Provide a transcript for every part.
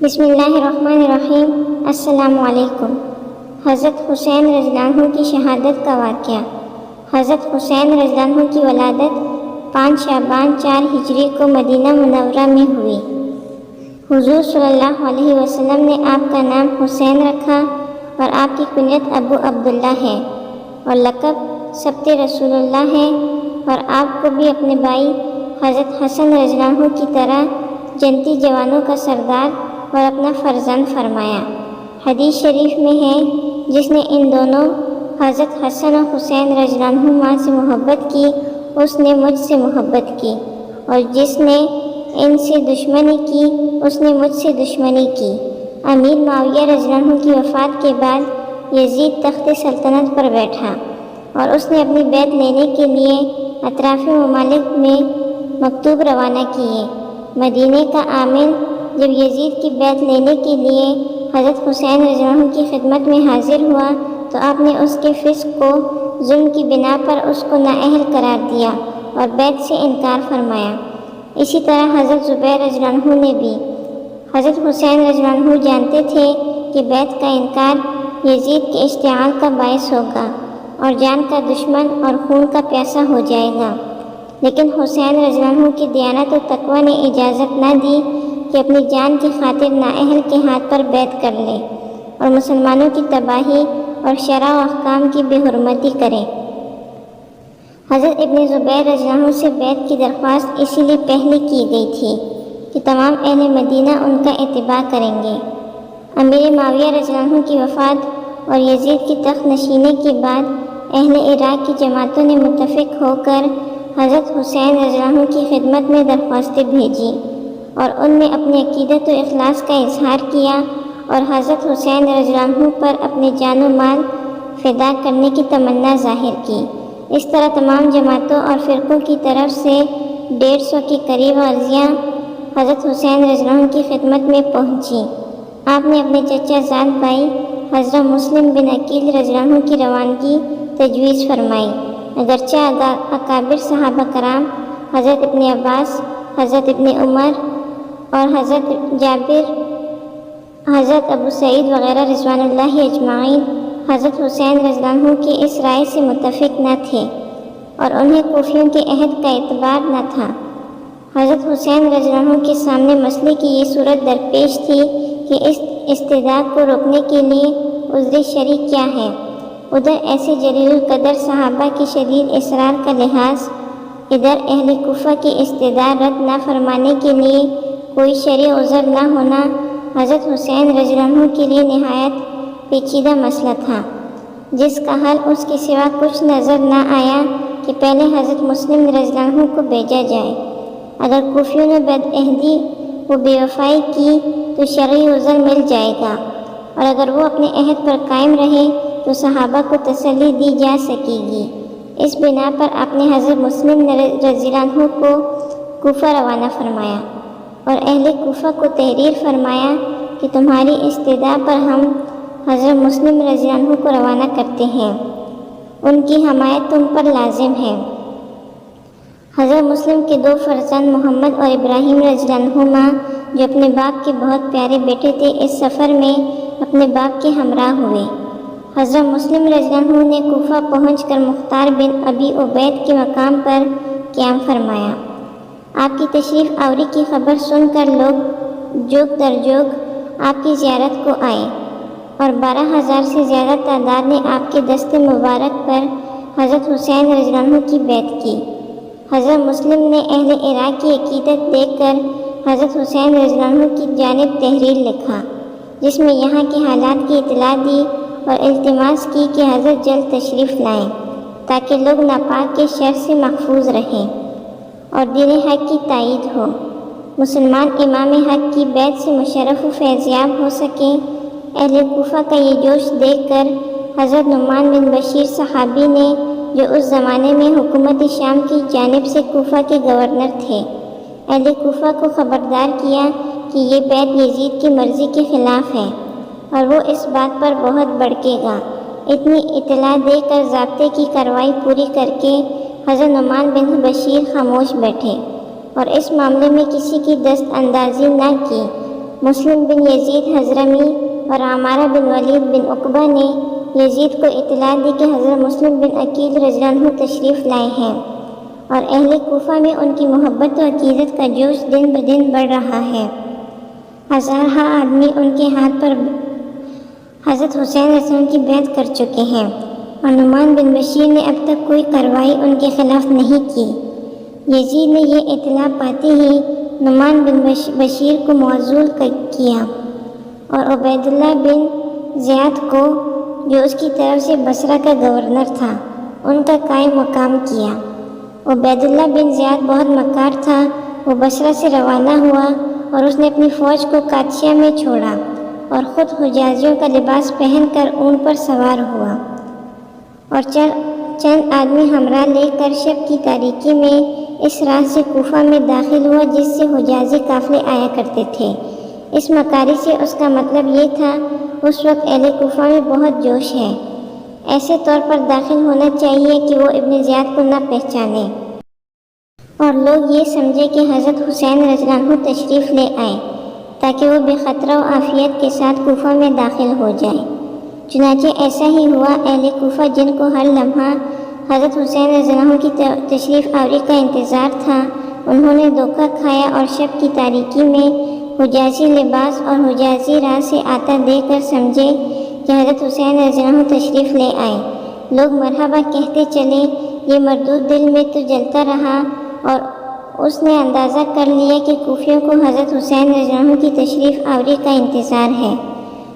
بسم اللہ الرحمن الرحیم۔ السلام علیکم۔ حضرت حسین رضی اللہ عنہ کی شہادت کا واقعہ۔ حضرت حسین رضی اللہ عنہ کی ولادت 5 شعبان 4 ہجری کو مدینہ منورہ میں ہوئی۔ حضور صلی اللہ علیہ وسلم نے آپ کا نام حسین رکھا اور آپ کی کنیت ابو عبداللہ ہے اور لقب سبط رسول اللہ ہے، اور آپ کو بھی اپنے بھائی حضرت حسن رضی اللہ عنہ کی طرح جنتی جوانوں کا سردار اور اپنا فرزند فرمایا۔ حدیث شریف میں ہے، جس نے ان دونوں حضرت حسن اور حسین رضی اللہ عنہما سے محبت کی، اس نے مجھ سے محبت کی، اور جس نے ان سے دشمنی کی، اس نے مجھ سے دشمنی کی۔ امیر معاویہ رضی اللہ عنہ کی وفات کے بعد یزید تخت سلطنت پر بیٹھا، اور اس نے اپنی بیعت لینے کے لیے اطراف ممالک میں مکتوب روانہ کیے۔ مدینے کا عامل جب یزید کی بیعت لینے کے لیے حضرت حسین رضی اللہ عنہ کی خدمت میں حاضر ہوا تو آپ نے اس کے فسق کو ظلم کی بنا پر اس کو نااہل قرار دیا اور بیعت سے انکار فرمایا۔ اسی طرح حضرت زبیر رضی اللہ عنہ نے بھی۔ حضرت حسین رضی اللہ عنہ جانتے تھے کہ بیعت کا انکار یزید کے اشتعال کا باعث ہوگا اور جان کا دشمن اور خون کا پیاسا ہو جائے گا، لیکن حسین رضی اللہ عنہ کی دیانت و تقوی نے اجازت نہ دی کہ اپنی جان کی خاطر نااہل کے ہاتھ پر بیعت کر لے اور مسلمانوں کی تباہی اور شرع و احکام کی بے حرمتی کرے۔ حضرت ابن زبیر رضی اللہ عنہ سے بیعت کی درخواست اسی لیے پہلے کی گئی تھی کہ تمام اہل مدینہ ان کا اتباع کریں گے۔ امیر معاویہ رضی اللہ عنہ کی وفات اور یزید کی تخت نشینی کے بعد اہل عراق کی جماعتوں نے متفق ہو کر حضرت حسین رضی اللہ عنہ کی خدمت میں درخواستیں بھیجی اور ان میں اپنی عقیدت و اخلاص کا اظہار کیا اور حضرت حسین رضی اللہ عنہ پر اپنے جان و مال فدا کرنے کی تمنا ظاہر کی۔ اس طرح تمام جماعتوں اور فرقوں کی طرف سے 150 کے قریب غازیاں حضرت حسین رضی اللہ عنہ کی خدمت میں پہنچی۔ آپ نے اپنے چچا زاد بھائی حضرت مسلم بن عقیل رضی اللہ عنہ کی روانگی تجویز فرمائی، اگرچہ اکابر صحابہ کرام حضرت ابن عباس، حضرت ابن عمر اور حضرت جابر، حضرت ابو سعید وغیرہ رضوان اللہ اجمعین حضرت حسین رضی اللہ عنہ کی اس رائے سے متفق نہ تھے اور انہیں کوفیوں کے عہد کا اعتبار نہ تھا۔ حضرت حسین رضی اللہ عنہ کے سامنے مسئلے کی یہ صورت درپیش تھی کہ اس استدعاء کو روکنے کے لیے عذر شرعی کیا ہے۔ ادھر ایسے جلیل القدر صحابہ کی شدید اصرار کا لحاظ، ادھر اہل کوفہ کی استدعاء رد نہ فرمانے کے لیے کوئی شرعی عذر نہ ہونا حضرت حسین رضی اللہ عنہ کے لیے نہایت پیچیدہ مسئلہ تھا، جس کا حل اس کے سوا کچھ نظر نہ آیا کہ پہلے حضرت مسلم رضی اللہ عنہ کو بھیجا جائے۔ اگر کوفیوں نے بدعہدی و بے وفائی کی تو شرعی عذر مل جائے گا، اور اگر وہ اپنے عہد پر قائم رہے تو صحابہ کو تسلی دی جا سکے گی۔ اس بنا پر آپ نے حضرت مسلم رضی اللہ عنہ کو کوفہ روانہ فرمایا اور اہل کوفہ کو تحریر فرمایا کہ تمہاری استدعاء پر ہم حضرت مسلم رضی اللہ عنہ کو روانہ کرتے ہیں، ان کی حمایت تم پر لازم ہے۔ حضرت مسلم کے 2 فرزند محمد اور ابراہیم رضی اللہ عنہما، جو اپنے باپ کے بہت پیارے بیٹے تھے، اس سفر میں اپنے باپ کے ہمراہ ہوئے۔ حضرت مسلم رضی اللہ عنہ نے کوفہ پہنچ کر مختار بن ابی عبید کے مقام پر قیام فرمایا۔ آپ کی تشریف آوری کی خبر سن کر لوگ جوگ در جوگ آپ کی زیارت کو آئے، اور 12,000 سے زیادہ تعداد نے آپ کے دست مبارک پر حضرت حسین رضی اللہ عنہ کی بیعت کی۔ حضرت مسلم نے اہل عراق کی عقیدت دیکھ کر حضرت حسین رضی اللہ عنہ کی جانب تحریر لکھا، جس میں یہاں کے حالات کی اطلاع دی اور التماس کی کہ حضرت جلد تشریف لائیں تاکہ لوگ ناپاک کے شر سے محفوظ رہیں اور دین حق کی تائید ہو، مسلمان امام حق کی بیعت سے مشرف و فیضیاب ہو سکیں۔ اہل کوفہ کا یہ جوش دیکھ کر حضرت نعمان بن بشیر صحابی نے، جو اس زمانے میں حکومت شام کی جانب سے کوفہ کے گورنر تھے، اہل کوفہ کو خبردار کیا کہ یہ بیعت یزید کی مرضی کے خلاف ہے اور وہ اس بات پر بہت بھڑکے گا۔ اتنی اطلاع دے کر ضابطے کی کارروائی پوری کر کے حضرت نعمان بن بشیر خاموش بیٹھے اور اس معاملے میں کسی کی دست اندازی نہ کی مسلم بن یزید حضرمی اور عمارہ بن ولید بن عقبہ نے یزید کو اطلاع دی کہ حضرت مسلم بن عقیل رضی اللہ عنہ تشریف لائے ہیں، اور اہل کوفہ میں ان کی محبت و عقیدت کا جوش دن بدن بڑھ رہا ہے۔ ہزارہ آدمی ان کے ہاتھ پر حضرت حسین رضی اللہ عنہ کی بیعت کر چکے ہیں، اور نعمان بن بشیر نے اب تک کوئی کارروائی ان کے خلاف نہیں کی۔ یزید نے یہ اطلاع پاتے ہی نعمان بن بشیر کو معزول کیا اور عبید اللہ بن زیاد کو، جو اس کی طرف سے بصرہ کا گورنر تھا، ان کا قائم مقام کیا۔ عبید اللہ بن زیاد بہت مکار تھا، وہ بصرہ سے روانہ ہوا اور اس نے اپنی فوج کو قادسیہ میں چھوڑا اور خود حجازیوں کا لباس پہن کر اونٹ پر سوار ہوا اور چند آدمی ہمراہ لے کر شب کی تاریکی میں اس راہ سے کوفہ میں داخل ہوا جس سے حجازی قافلے آیا کرتے تھے۔ اس مکاری سے اس کا مطلب یہ تھا اس وقت اہل کوفہ میں بہت جوش ہے، ایسے طور پر داخل ہونا چاہیے کہ وہ ابن زیاد کو نہ پہچانے اور لوگ یہ سمجھے کہ حضرت حسین رضی اللہ عنہ تشریف لے آئے، تاکہ وہ بے خطرہ و عافیت کے ساتھ کوفہ میں داخل ہو جائے۔ چنانچہ ایسا ہی ہوا۔ اہل کوفہ جن کو ہر لمحہ حضرت حسین رضی اللہ عنہ کی تشریف آوری کا انتظار تھا، انہوں نے دھوکہ کھایا اور شب کی تاریکی میں حجازی لباس اور حجازی راہ سے آتا دیکھ کر سمجھے کہ حضرت حسین رضی اللہ عنہ تشریف لے آئے۔ لوگ مرحبا کہتے چلے، یہ مردود دل میں تو جلتا رہا اور اس نے اندازہ کر لیا کہ کوفیوں کو حضرت حسین رضی اللہ عنہ کی تشریف آوری کا انتظار ہے،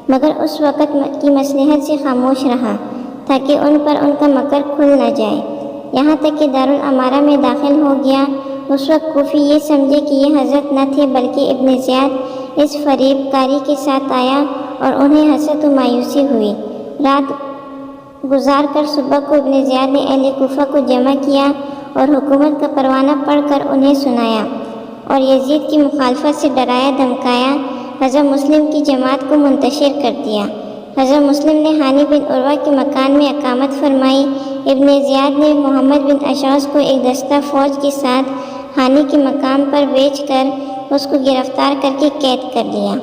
مگر اس وقت کی مصلحت سے خاموش رہا تاکہ ان پر ان کا مکر کھل نہ جائے، یہاں تک کہ دارالامارہ میں داخل ہو گیا۔ اس وقت کوفی یہ سمجھے کہ یہ حضرت نہ تھے بلکہ ابن زیاد اس فریب کاری کے ساتھ آیا، اور انہیں حسرت و مایوسی ہوئی۔ رات گزار کر صبح کو ابن زیاد نے اہل کوفہ کو جمع کیا اور حکومت کا پروانہ پڑھ کر انہیں سنایا اور یزید کی مخالفت سے ڈرایا دھمکایا۔ حضرت مسلم کی جماعت کو منتشر کر دیا۔ حضرت مسلم نے ہانی بن عروہ کے مکان میں اقامت فرمائی۔ ابن زیاد نے محمد بن اشعث کو ایک دستہ فوج کے ساتھ ہانی کے مقام پر بھیج کر اس کو گرفتار کر کے قید کر لیا۔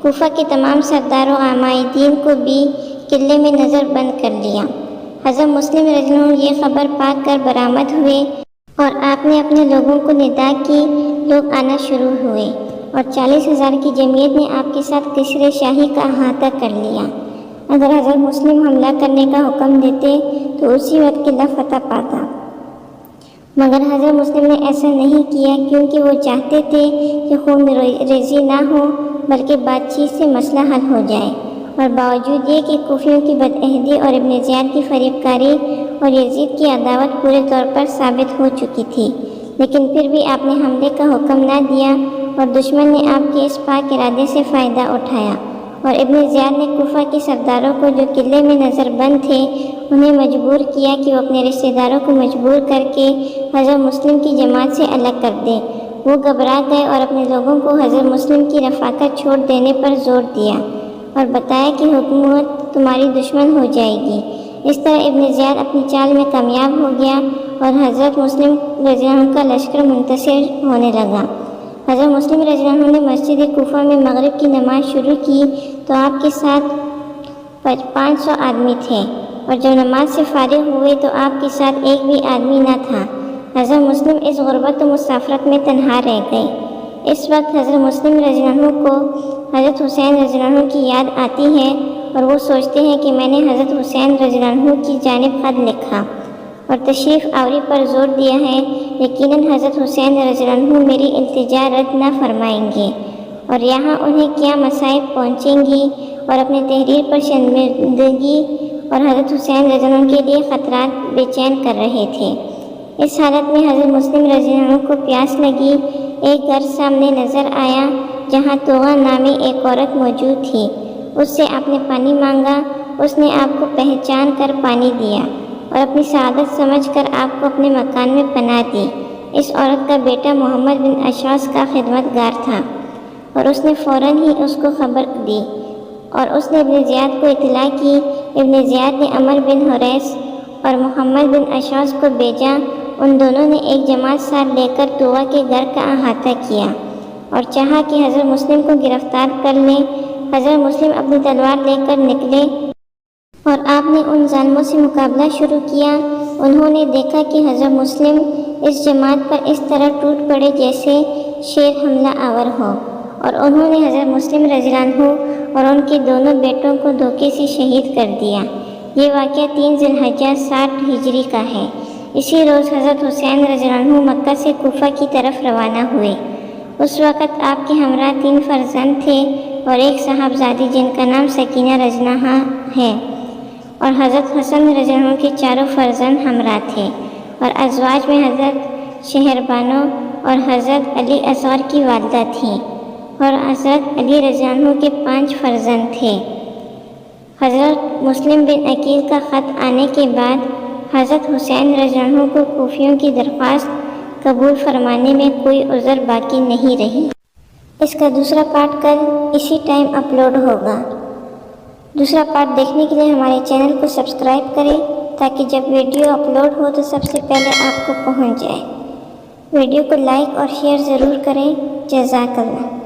کوفہ کے تمام سردار و عمائدین کو بھی قلعے میں نظر بند کر لیا۔ حضرت مسلم رضی اللہ عنہ یہ خبر پا کر برآمد ہوئے اور آپ نے اپنے لوگوں کو ندا کی۔ لوگ آنا شروع ہوئے اور 40,000 کی جمعیت نے آپ کے ساتھ قصر شاہی کا احاطہ کر لیا۔ اگر حضرت مسلم حملہ کرنے کا حکم دیتے تو اسی وقت قلعہ فتح پاتا، مگر حضرت مسلم نے ایسا نہیں کیا کیونکہ وہ چاہتے تھے کہ خون ریزی نہ ہو بلکہ بات چیت سے مسئلہ حل ہو جائے، اور باوجود یہ کہ کوفیوں کی بدعہدی اور ابن زیاد کی فریب کاری اور یزید کی عداوت پورے طور پر ثابت ہو چکی تھی، لیکن پھر بھی آپ نے حملے کا حکم نہ دیا اور دشمن نے آپ کے اس پاک ارادے سے فائدہ اٹھایا، اور ابن زیاد نے کوفہ کے سرداروں کو جو قلعے میں نظر بند تھے انہیں مجبور کیا کہ وہ اپنے رشتہ داروں کو مجبور کر کے حضرت مسلم کی جماعت سے الگ کر دیں۔ وہ گھبرا گئے اور اپنے لوگوں کو حضرت مسلم کی رفاقت چھوڑ دینے پر زور دیا اور بتایا کہ حکومت تمہاری دشمن ہو جائے گی۔ اس طرح ابن زیاد اپنی چال میں کامیاب ہو گیا اور حضرت مسلم رضی اللہ عنہ کا لشکر منتصر ہونے لگا۔ حضرت مسلم رضی اللہ عنہ نے مسجد کوفہ میں مغرب کی نماز شروع کی تو آپ کے ساتھ 500 آدمی تھے، اور جب نماز سے فارغ ہوئے تو آپ کے ساتھ ایک بھی آدمی نہ تھا۔ حضرت مسلم اس غربت و مسافرت میں تنہا رہ گئے۔ اس وقت حضرت مسلم رضی اللہ عنہ کو حضرت حسین رضی اللہ عنہ کی یاد آتی ہے اور وہ سوچتے ہیں کہ میں نے حضرت حسین رضی اللہ عنہ کی جانب خط لکھا اور تشریف آوری پر زور دیا ہے، یقیناً حضرت حسین رضی اللہ عنہ میری التجا رد نہ فرمائیں گے، اور یہاں انہیں کیا مصائب پہنچیں گی اور اپنے تحریر پر شرمندگی اور حضرت حسین رضی اللہ عنہ کے لیے خطرات بے چین کر رہے تھے۔ اس حالت میں حضرت مسلم رضی اللہ عنہ کو پیاس لگی۔ ایک گھر سامنے نظر آیا جہاں توغا نامی ایک عورت موجود تھی۔ اس سے آپ نے پانی مانگا۔ اس نے آپ کو پہچان کر پانی دیا اور اپنی سعادت سمجھ کر آپ کو اپنے مکان میں پناہ دی۔ اس عورت کا بیٹا محمد بن اشعث کا خدمت گار تھا اور اس نے فوراً ہی اس کو خبر دی اور اس نے ابن زیاد کو اطلاع کی۔ ابن زیاد نے عمر بن حریث اور محمد بن اشعث کو بھیجا۔ ان دونوں نے ایک جماعت ساتھ لے کر توغا کے گھر کا احاطہ کیا۔ اور چاہا کہ حضرت مسلم کو گرفتار کر لیں۔ حضرت مسلم اپنی تلوار لے کر نکلے اور آپ نے ان ظالموں سے مقابلہ شروع کیا۔ انہوں نے دیکھا کہ حضرت مسلم اس جماعت پر اس طرح ٹوٹ پڑے جیسے شیر حملہ آور ہو، اور انہوں نے حضرت مسلم رضی اللہ عنہ اور ان کے دونوں بیٹوں کو دھوکے سے شہید کر دیا۔ یہ واقعہ 3 ذی الحجہ 60 ہجری کا ہے۔ اسی روز حضرت حسین رضی اللہ عنہ مکہ سے کوفہ کی طرف روانہ ہوئے۔ اس وقت آپ کے ہمراہ 3 فرزند تھے اور ایک صاحبزادی جن کا نام سکینہ رضی اللہ عنہا ہے، اور حضرت حسن رضی اللہ عنہ کے 4 فرزند ہمراہ تھے، اور ازواج میں حضرت شہربانو اور حضرت علی اصغر کی والدہ تھیں، اور حضرت علی رضی اللہ عنہ کے 5 فرزند تھے۔ حضرت مسلم بن عقیل کا خط آنے کے بعد حضرت حسین رضی اللہ عنہ کو کوفیوں کی درخواست قبول فرمانے میں کوئی عذر باقی نہیں رہی۔ اس کا دوسرا پارٹ کل اسی ٹائم اپلوڈ ہوگا۔ دوسرا پارٹ دیکھنے کے لیے ہمارے چینل کو سبسکرائب کریں تاکہ جب ویڈیو اپلوڈ ہو تو سب سے پہلے آپ کو پہنچ جائے۔ ویڈیو کو لائک اور شیئر ضرور کریں۔ جزاک اللہ۔